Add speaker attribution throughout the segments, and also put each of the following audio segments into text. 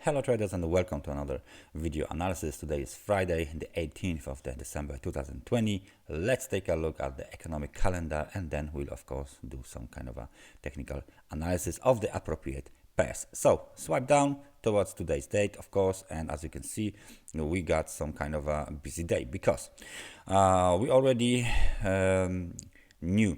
Speaker 1: Hello traders and welcome to another video analysis. Today is Friday, the 18th of December 2020. Let's take a look at the economic calendar and then we'll of course do some kind of a technical analysis of the appropriate pairs. So swipe down towards today's date, of course, and as you can see, we got some kind of a busy day because we already knew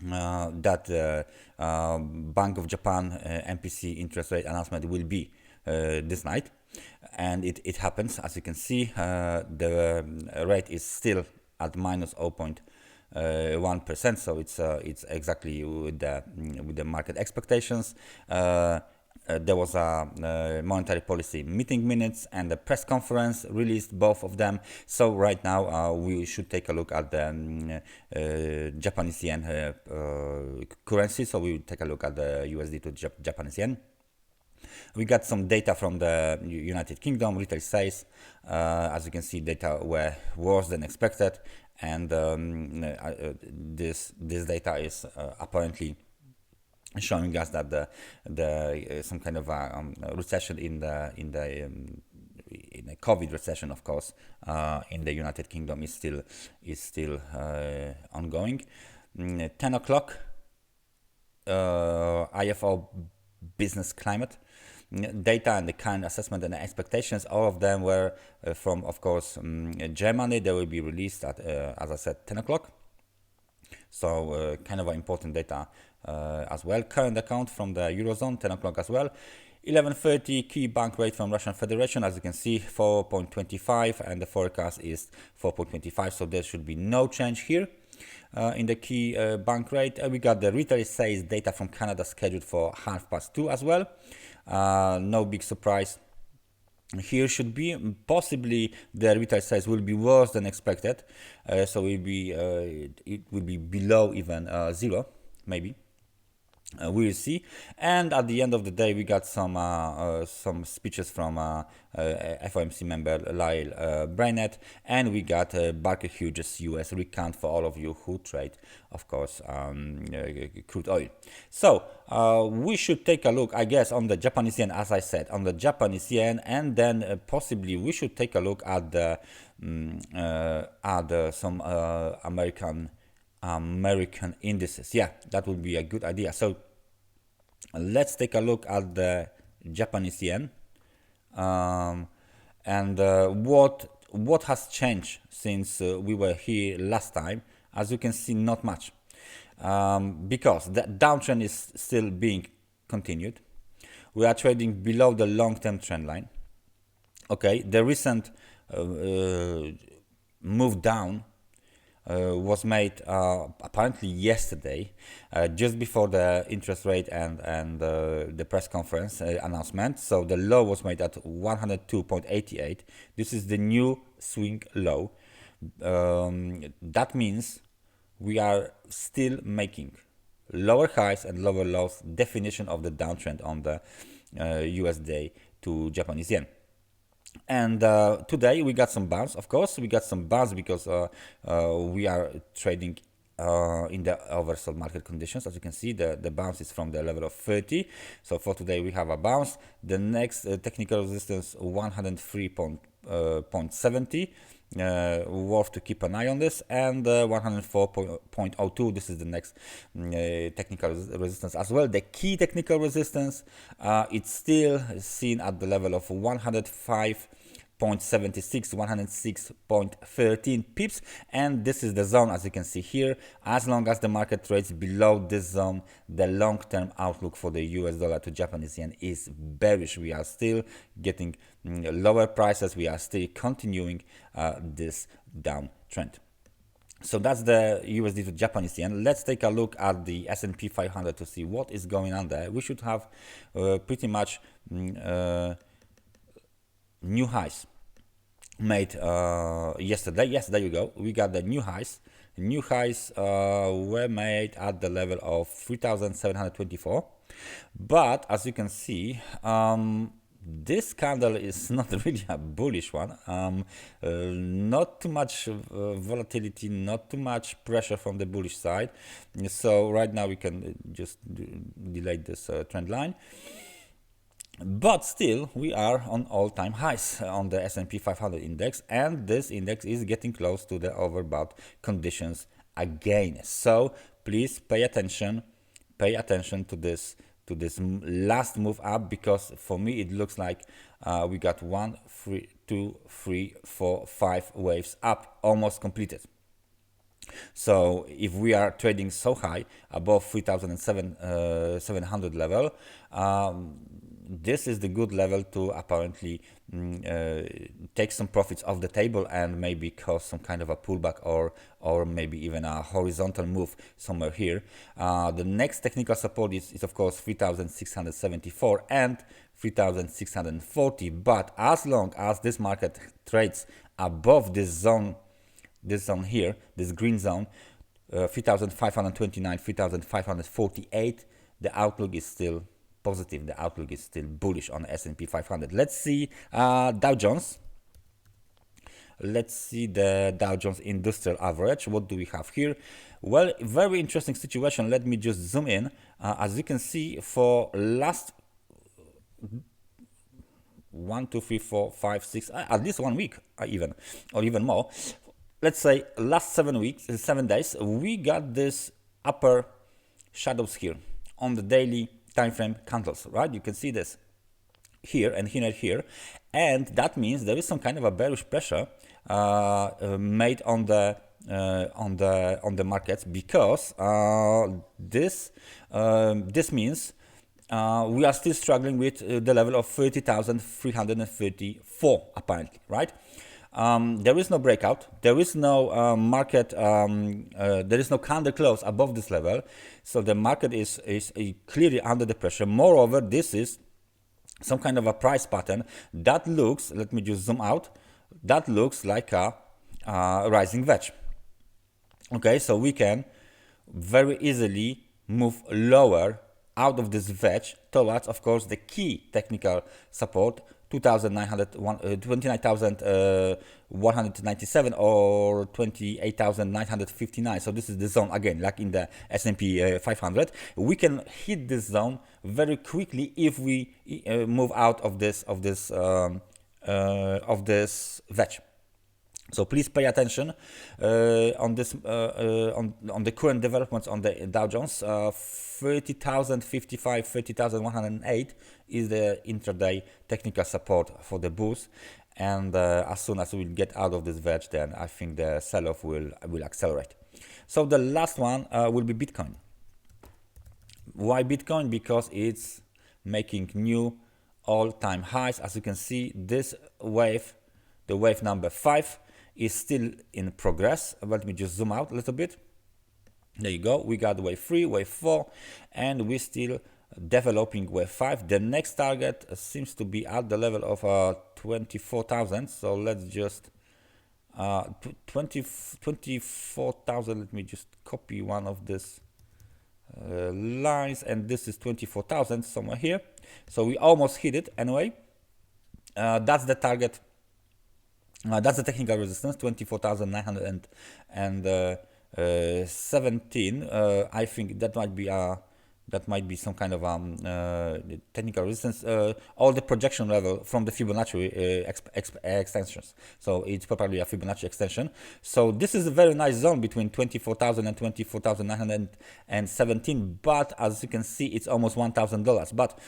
Speaker 1: that Bank of Japan MPC interest rate announcement will be this night, and it happens. As you can see, the rate is still at minus 0.1%, so it's exactly with the market expectations. There was a monetary policy meeting minutes and the press conference released both of them. So right now we should take a look at the Japanese yen currency. So we will take a look at the USD to Japanese yen. We got some data from the United Kingdom, retail sales. As you can see, data were worse than expected, and this data is apparently showing us that the some kind of a recession in a COVID recession, of course, in the United Kingdom is still ongoing. 10 o'clock, IFO business climate data and the current assessment and expectations. All of them were from, of course, Germany. They will be released at, as I said, 10 o'clock. So kind of important data as well. Current account from the Eurozone, 10 o'clock as well. 11:30 key bank rate from Russian Federation, as you can see, 4.25, and the forecast is 4.25. So there should be no change here in the key bank rate. We got the retail sales data from Canada scheduled for 2:30 as well. No big surprise here. Should be possibly the retail sales will be worse than expected, so it will be below even zero, maybe. We will see. And at the end of the day, we got some speeches from FOMC member Lyle Brainerd, and we got Barker Hughes US recount for all of you who trade, of course, crude oil. So we should take a look, I guess, on the Japanese yen, as I said, on the Japanese yen, and then possibly we should take a look at the some American indices. Yeah, that would be a good idea. So let's take a look at the Japanese yen, and what has changed since we were here last time. As you can see, not much, because the downtrend is still being continued. We are trading below the long-term trend line. Okay, the recent move down was made apparently yesterday, just before the interest rate and the press conference announcement. So the low was made at 102.88. This is the new swing low. That means we are still making lower highs and lower lows, definition of the downtrend on the USD to Japanese yen. And today we got some bounce. Of course, we got some bounce because we are trading in the oversold market conditions. As you can see, the bounce is from the level of 30. So for today we have a bounce. The next technical resistance 103.70. Worth to keep an eye on this, and 104.02. This is the next technical resistance as well. The key technical resistance, it's still seen at the level of 105.76, 106.13 pips, and this is the zone, as you can see here. As long as the market trades below this zone, the long-term outlook for the US dollar to Japanese yen is bearish. We are still getting lower prices. We are still continuing this downtrend. So that's the USD to Japanese yen. Let's take a look at the SP500 to see what is going on there. We should have pretty much new highs made yesterday. Yes, there you go. We got the new highs. New highs were made at the level of 3,724. But as you can see, this candle is not really a bullish one. Not too much volatility, not too much pressure from the bullish side. So right now we can just delete this trend line. but still we are on all-time highs on the S&P 500 index, and this index is getting close to the overbought conditions again. So please pay attention to this last move up, because for me it looks like we got 1, 3, 2, 3, 4, 5 waves up, almost completed. So if we are trading so high above 3,700 level, this is the good level to apparently take some profits off the table and maybe cause some kind of a pullback, or maybe even a horizontal move somewhere here. The next technical support is of course 3,674 and 3,640, but as long as this market trades above this zone here, this green zone, 3,529, 3,548, the outlook is still positive. The outlook is still bullish on S&P 500. Let's see Dow Jones. Let's see the Dow Jones Industrial Average. What do we have here? Well, very interesting situation. Let me just zoom in. As you can see, for last 1, 2, 3, 4, 5, 6, at least 1 week, or even more. Let's say last 7 days, we got this upper shadows here on the daily time frame candles, right? You can see this here and here, and that means there is some kind of a bearish pressure made on the markets, because this means we are still struggling with the level of 30,334 apparently, right? There is no breakout, there is no market, there is no candle close above this level, so the market is clearly under the pressure. Moreover, this is some kind of a price pattern that looks, let me just zoom out, that looks like a rising wedge. Okay, so we can very easily move lower out of this wedge towards, of course, the key technical support, 29,197 or 28,959. So this is the zone again, like in the S&P 500. We can hit this zone very quickly if we move out of this wedge. So please pay attention on this on the current developments on the Dow Jones. 30,055, 30,108 is the intraday technical support for the bulls, and as soon as we get out of this wedge, then I think the sell-off will accelerate. So the last one will be Bitcoin. Why Bitcoin? Because it's making new all-time highs. As you can see, this wave, the wave number 5, is still in progress. Let me just zoom out a little bit. There you go. We got wave 3, wave 4, and we're still developing wave 5. The next target seems to be at the level of 24,000. So let's just 24,000. Let me just copy one of these lines, and this is 24,000 somewhere here. So we almost hit it anyway. That's the target. That's the technical resistance, 24,917. I think that might be some kind of technical resistance. All the projection level from the Fibonacci extensions. So it's probably a Fibonacci extension. So this is a very nice zone between 24,000 and 24,917. But as you can see, it's almost $1,000. But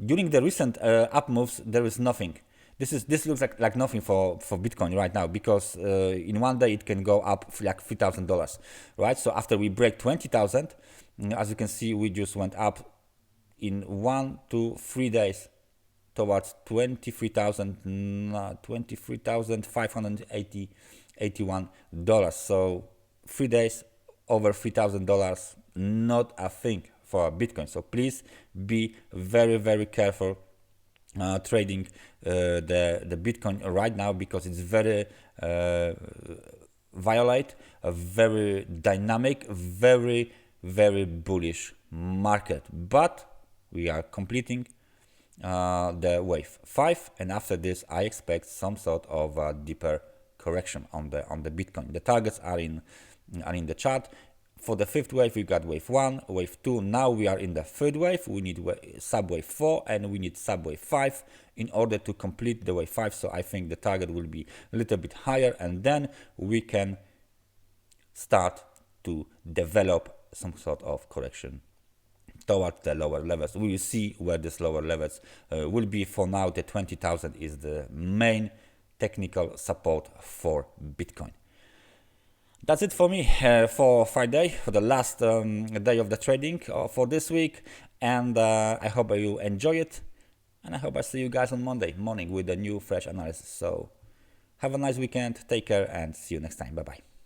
Speaker 1: during the recent up moves, there is nothing. This looks like nothing for Bitcoin right now, because in one day it can go up like $3,000, right? So after we break 20,000, as you can see, we just went up in 1 to 3 days towards $23,581. So 3 days over $3,000, not a thing for Bitcoin. So please be very, very careful trading the Bitcoin right now, because it's very volatile, a very dynamic, very, very bullish market. But we are completing the wave 5, and after this I expect some sort of a deeper correction on the Bitcoin. The targets are in the chart. For the fifth wave, we got wave 1, wave 2. Now we are in the third wave. We need subwave 4 and we need subwave 5 in order to complete the wave 5. So I think the target will be a little bit higher, and then we can start to develop some sort of correction towards the lower levels. We will see where these lower levels will be. For now, the 20,000 is the main technical support for Bitcoin. That's it for me for Friday, for the last day of the trading for this week, and I hope you enjoy it, and I hope I see you guys on Monday morning with a new fresh analysis. So have a nice weekend, take care, and see you next time. Bye bye.